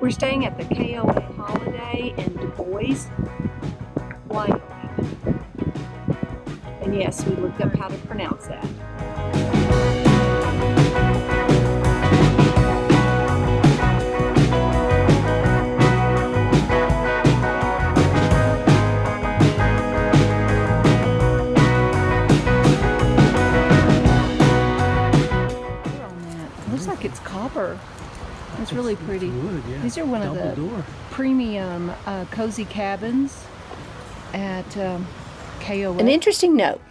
We're staying at the KOA Holiday in DuBois, Wyoming. And yes, we looked up how to pronounce that. Looks like it's copper. It's really pretty. Wood, yeah. These are one of the premium cozy cabins at KOA. An interesting note.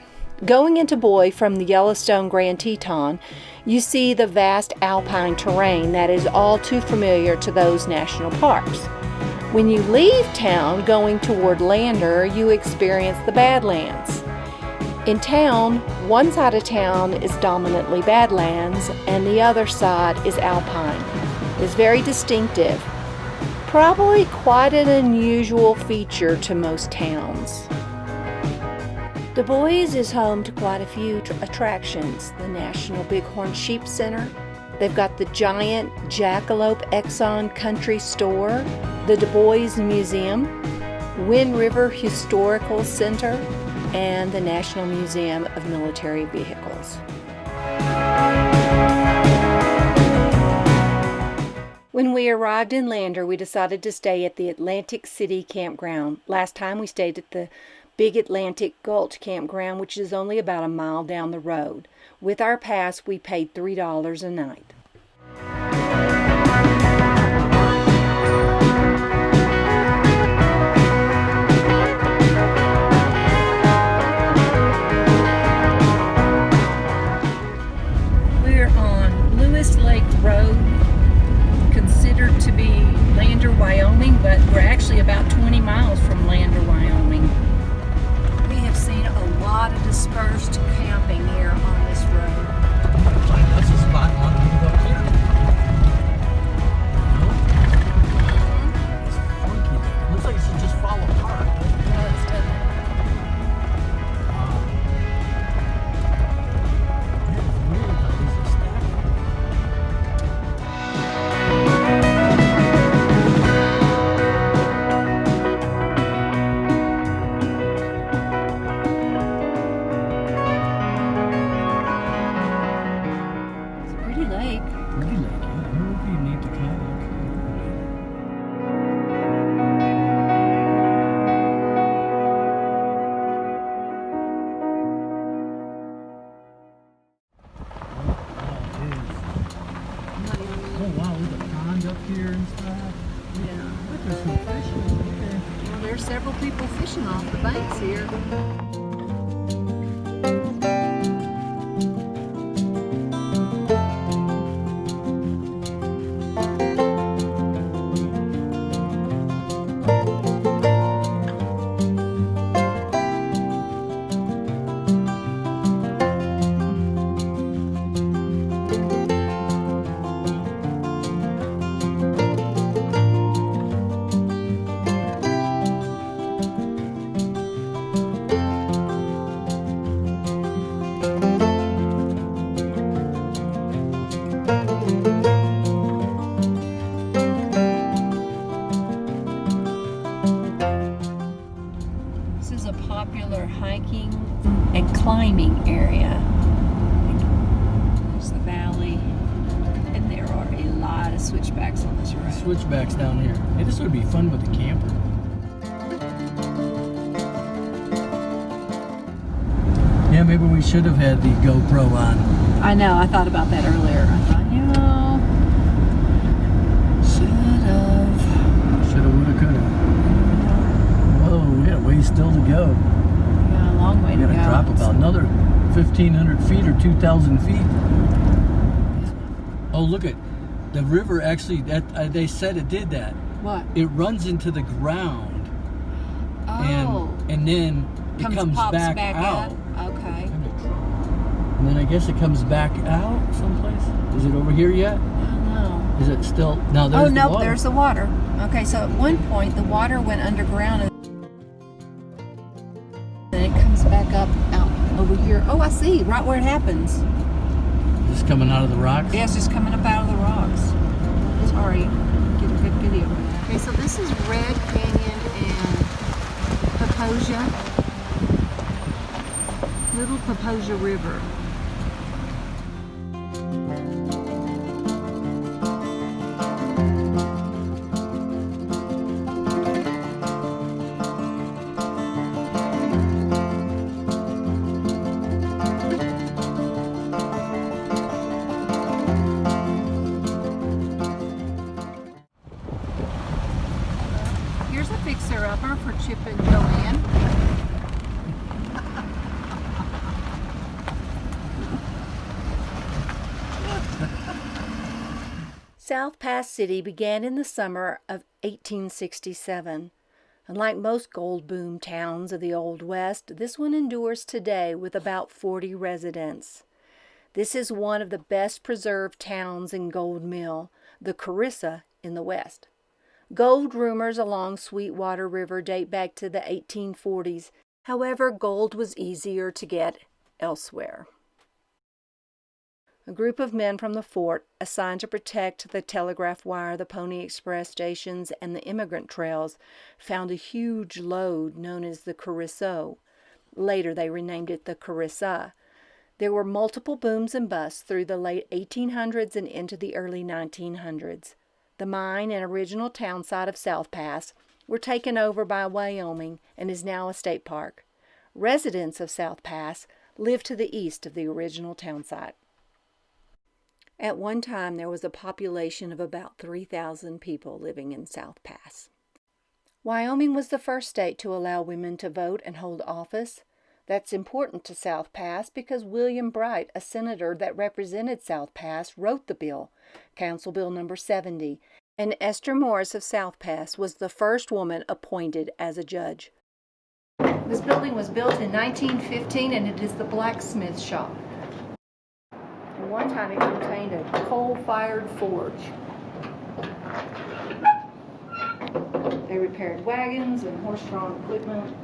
Going into Boy from the Yellowstone Grand Teton, you see the vast alpine terrain that is all too familiar to those national parks. When you leave town going toward Lander, you experience the Badlands. In town, one side of town is dominantly Badlands and the other side is alpine. It's very distinctive. Probably quite an unusual feature to most towns. DuBois is home to quite a few attractions. The National Bighorn Sheep Center. They've got the giant Jackalope Exxon Country Store, the DuBois Museum, Wind River Historical Center, and the National Museum of Military Vehicles. When we arrived in Lander, we decided to stay at the Atlantic City Campground. Last time we stayed at the Big Atlantic Gulch Campground, which is only about a mile down the road. With our pass, we paid $3 a night. We're on Lewis Lake Road, considered to be Lander, Wyoming, but we're actually about 20 miles from Lander, Wyoming. We have seen a lot of dispersed camping here on this road. Find us a spot and want to move up here. It's funky. It looks like it should just fall apart. There's several people fishing off the banks here. Hiking and climbing area. There's the valley, and there are a lot of switchbacks on this road. Switchbacks down here. Hey, this would be fun with a camper. Yeah, maybe we should have had the GoPro on. I know, I thought about that earlier. I thought, should have. Should have, would have, could have. Whoa, we got a ways still to go. Long way to go. We're gonna drop about another 1,500 feet or 2,000 feet. Oh, look at the river. Actually, they said it did that. What? It runs into the ground. Oh. And then it comes back out. Okay. And then I guess it comes back out someplace. Is it over here yet? I don't know. Is it still? No, there's the water. There's the water. Okay, so at one point the water went underground and it comes back up out over here. Oh, I see. Right where it happens. Just coming out of the rocks? Yeah, it's just coming up out of the rocks. Sorry. Get a good video. Okay, so this is Red Canyon and Pocosia, Little Pocosia River. Here's a fixer-upper for Chip and Joanne. South Pass City began in the summer of 1867. Unlike most gold boom towns of the Old West, this one endures today with about 40 residents. This is one of the best preserved towns in Gold Mill, the Carissa in the west. Gold rumors along Sweetwater River date back to the 1840s. However, gold was easier to get elsewhere. A group of men from the fort, assigned to protect the telegraph wire, the Pony Express stations, and the immigrant trails, found a huge lode known as the Carisso. Later they renamed it the Carissa. There were multiple booms and busts through the late 1800s and into the early 1900s. The mine and original town site of South Pass were taken over by Wyoming and is now a state park. Residents of South Pass live to the east of the original town site. At one time, there was a population of about 3,000 people living in South Pass. Wyoming was the first state to allow women to vote and hold office. That's important to South Pass because William Bright, a senator that represented South Pass, wrote the bill, Council Bill Number 70, and Esther Morris of South Pass was the first woman appointed as a judge. This building was built in 1915 and it is the blacksmith shop. At one time it contained a coal-fired forge. They repaired wagons and horse-drawn equipment.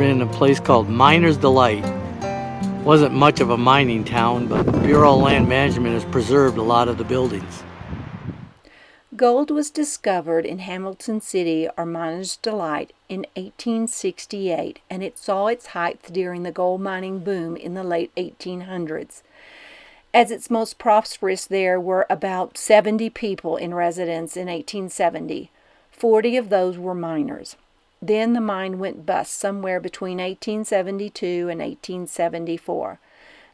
In a place called Miner's Delight. Wasn't much of a mining town, but Bureau of Land Management has preserved a lot of the buildings. Gold was discovered in Hamilton City, or Miner's Delight, in 1868, and it saw its height during the gold mining boom in the late 1800s. As its most prosperous, there were about 70 people in residence in 1870. 40 of those were miners. Then the mine went bust somewhere between 1872 and 1874.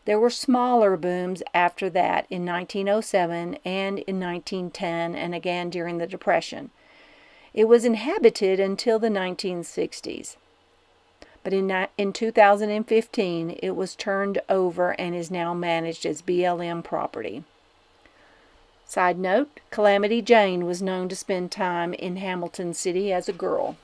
There were smaller booms after that in 1907 and in 1910 and again during the Depression. It was inhabited until the 1960s. But in 2015, it was turned over and is now managed as BLM property. Side note, Calamity Jane was known to spend time in Hamilton City as a girl.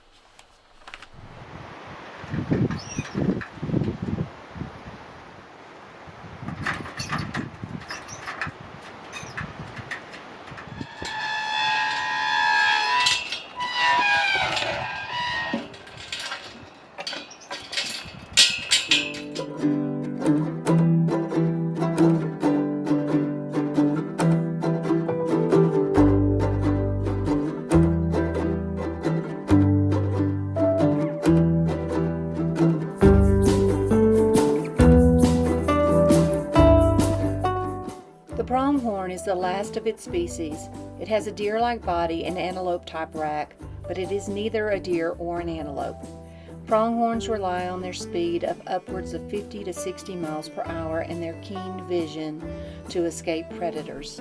Pronghorn is the last of its species. It has a deer-like body and antelope-type rack, but it is neither a deer or an antelope. Pronghorns rely on their speed of upwards of 50 to 60 miles per hour and their keen vision to escape predators.